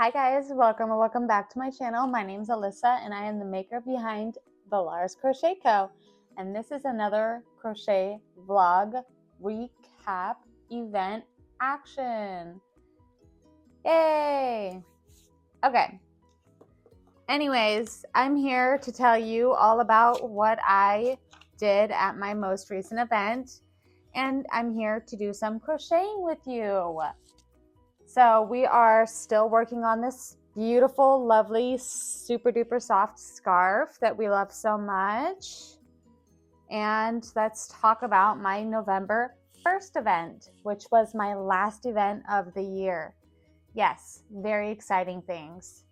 Hi guys, welcome back to my channel. My name's Alyssa and I am the maker behind the Lars Crochet Co. And this is another crochet vlog recap event action. Yay! Okay. Anyways, I'm here to tell you all about what I did at my most recent event, and I'm here to do some crocheting with you. So we are still working on this beautiful, lovely, super duper soft scarf that we love so much. And let's talk about my November 1st event, which was my last event of the year. Yes, very exciting things.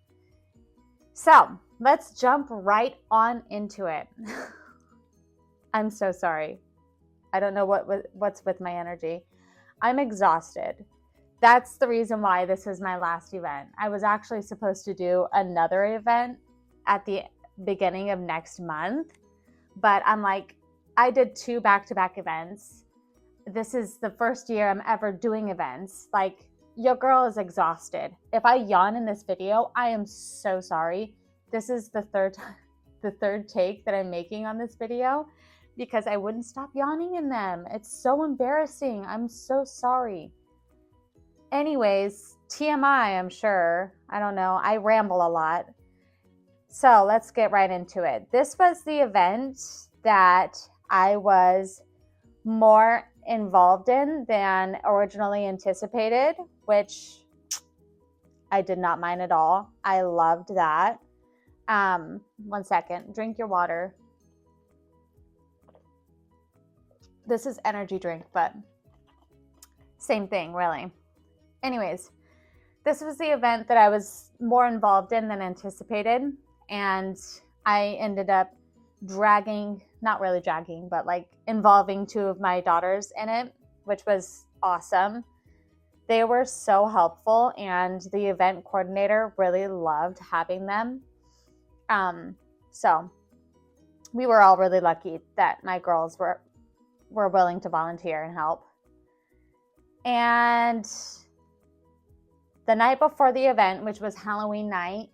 So let's jump right on into it. I'm so sorry. I don't know what's with my energy. I'm exhausted. That's the reason why this is my last event. I was actually supposed to do another event at the beginning of next month, but I'm like, I did 2 back-to-back events. This is the first year I'm ever doing events. Like, your girl is exhausted. If I yawn in this video, I am so sorry. This is the third take that I'm making on this video because I wouldn't stop yawning in them. It's so embarrassing. I'm so sorry. Anyways, TMI, I'm sure. I don't know. I ramble a lot. So let's get right into it. This was the event that I was more involved in than originally anticipated, which I did not mind at all. I loved that. 1 second. Drink your water. This is energy drink, but same thing, really. Anyways, this was the event that I was more involved in than anticipated, and I ended up not really dragging, but like involving 2 of my daughters in it, which was awesome. They were so helpful, and the event coordinator really loved having them. So we were all really lucky that my girls were willing to volunteer and help. And the night before the event, which was Halloween night,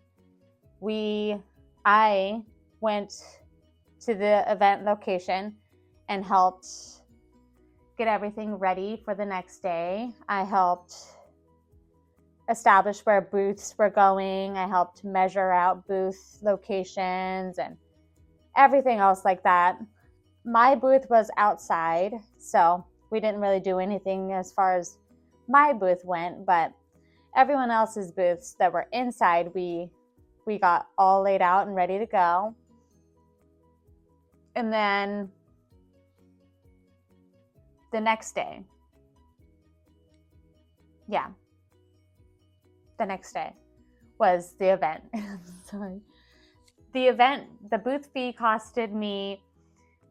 I went to the event location and helped get everything ready for the next day. I helped establish where booths were going. I helped measure out booth locations and everything else like that. My booth was outside, so we didn't really do anything as far as my booth went, but everyone else's booths that were inside, we got all laid out and ready to go. And then the next day, was the event. Sorry. The booth fee costed me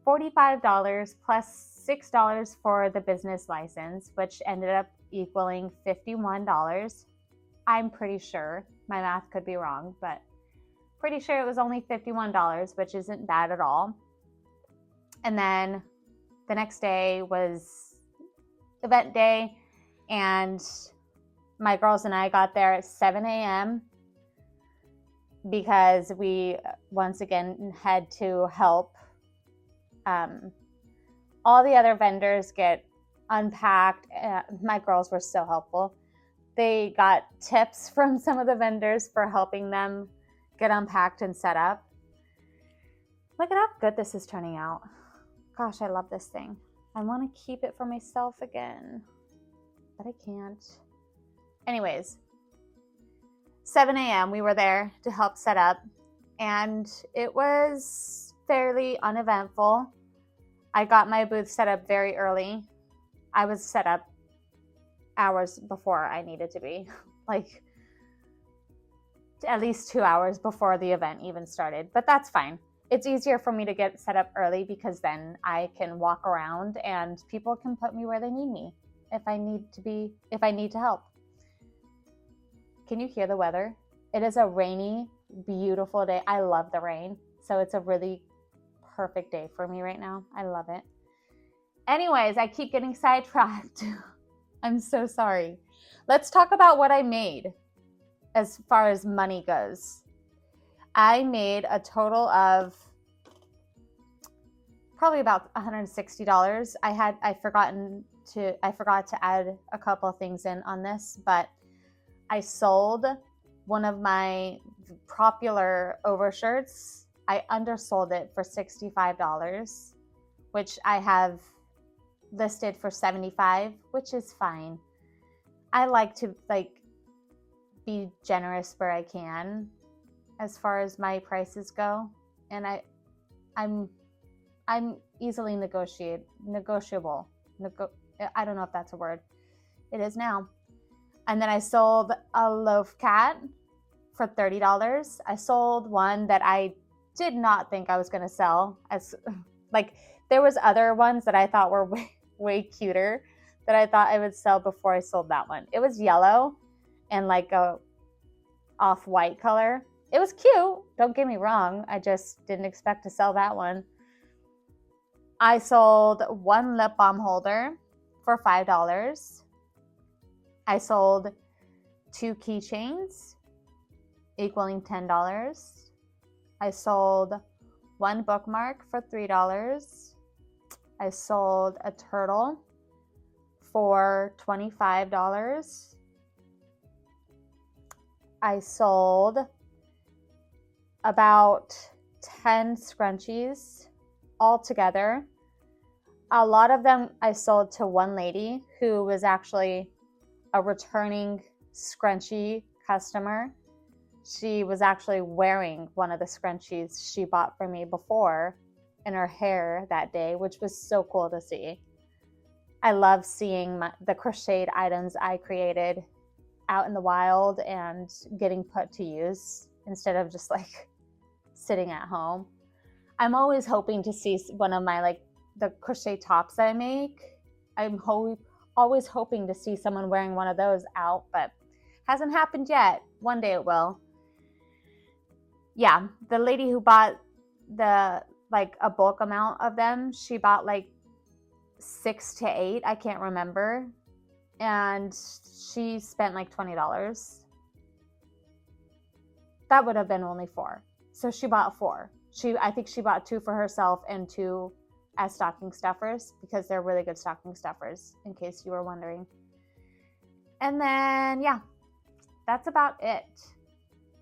$45 plus $6 for the business license, which ended up equaling $51. I'm pretty sure. My math could be wrong, but pretty sure it was only $51, which isn't bad at all. And then the next day was event day, and my girls and I got there at 7 a.m. because we once again had to help all the other vendors get unpacked. My girls were so helpful. They got tips from some of the vendors for helping them get unpacked and set up. Look at how good this is turning out. Gosh, I love this thing. I want to keep it for myself again, but I can't. Anyways, 7 a.m. we were there to help set up, and it was fairly uneventful. I got my booth set up very early. I was set up hours before I needed to be, like at least 2 hours before the event even started, but that's fine. It's easier for me to get set up early because then I can walk around and people can put me where they need me if I need to help. Can you hear the weather? It is a rainy, beautiful day. I love the rain, so it's a really perfect day for me right now. I love it. Anyways, I keep getting sidetracked. I'm so sorry. Let's talk about what I made. as far as money goes. I made a total of probably about $160. I forgot to add a couple of things in on this, but I sold one of my popular overshirts. I undersold it for $65, which I have listed for $75, which is fine. I like to be generous where I can as far as my prices go, and I'm easily negotiable. I don't know if that's a word. It is now. And then I sold a loaf cat for $30. I sold one that I did not think I was going to sell. There was other ones that I thought were way cuter that I thought I would sell before I sold that one. It was yellow and like a off-white color. It was cute, don't get me wrong. I just didn't expect to sell that one. I sold one lip balm holder for $5. I sold 2 keychains equaling $10. I sold 1 bookmark for $3. I sold a turtle for $25. I sold about 10 scrunchies all together. A lot of them I sold to one lady who was actually a returning scrunchie customer. She was actually wearing one of the scrunchies she bought for me before in her hair that day, which was so cool to see. I love seeing the crocheted items I created out in the wild and getting put to use instead of just sitting at home. I'm always hoping to see one of my the crochet tops I make. I'm always hoping to see someone wearing one of those out, but hasn't happened yet. One day it will. Yeah, the lady who bought a bulk amount of them, she bought 6 to 8, I can't remember, and she spent $20. That would have been only 4, so she bought 4. I think she bought 2 for herself and 2 as stocking stuffers, because they're really good stocking stuffers, in case you were wondering. And then, yeah, that's about it.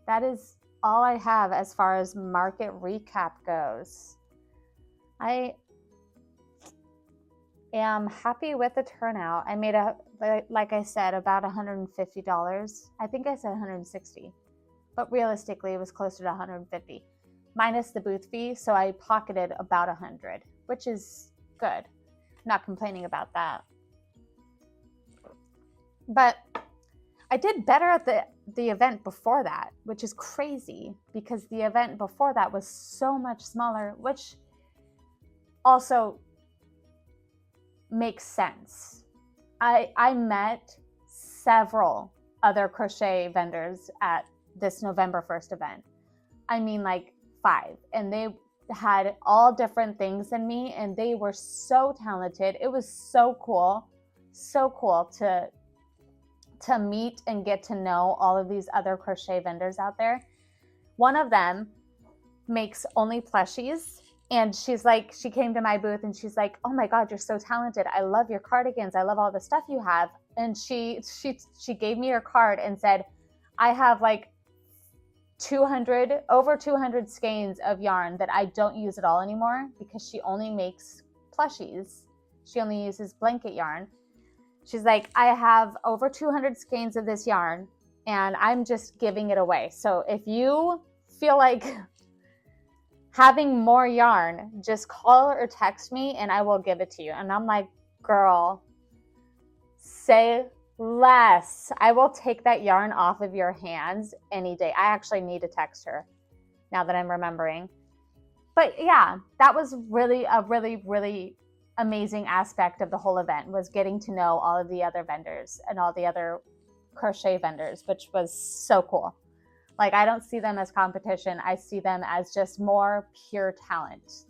That is all I have as far as market recap goes. I am happy with the turnout. I made like I said, about $150. I think I said $160, but realistically it was closer to $150, minus the booth fee. So I pocketed about $100, which is good. Not complaining about that. But I did better at the event before that, which is crazy because the event before that was so much smaller, which also makes sense. I met several other crochet vendors at this November 1st event. I mean 5, and they had all different things than me, and they were so talented. It was so cool to meet and get to know all of these other crochet vendors out there. One of them makes only plushies, and she came to my booth and she's like, "Oh my God, you're so talented. I love your cardigans. I love all the stuff you have." And she gave me her card and said, "I have over 200 skeins of yarn that I don't use at all anymore because she only makes plushies. She only uses blanket yarn." She's like, "I have over 200 skeins of this yarn and I'm just giving it away. So if you feel like having more yarn, just call or text me and I will give it to you." And I'm like, "Girl, say less. I will take that yarn off of your hands any day." I actually need to text her now that I'm remembering. But yeah, that was really amazing aspect of the whole event, was getting to know all of the other vendors and all the other crochet vendors, which was so cool. I don't see them as competition. I see them as just more pure talent.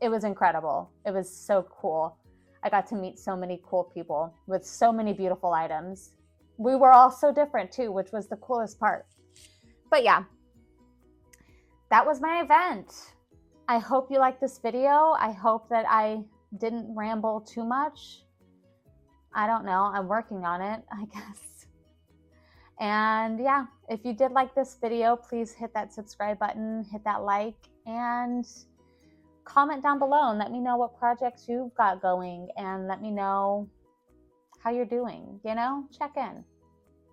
It was incredible. It was so cool. I got to meet so many cool people with so many beautiful items. we were all so different too, which was the coolest part. But yeah, that was my event. I hope you liked this video. I hope that I didn't ramble too much. I don't know. I'm working on it, I guess. And yeah, if you did like this video, please hit that subscribe button, hit that like, and comment down below and let me know what projects you've got going and let me know how you're doing, you know, check in.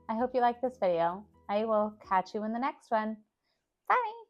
I hope you like this video. I will catch you in the next one. Bye.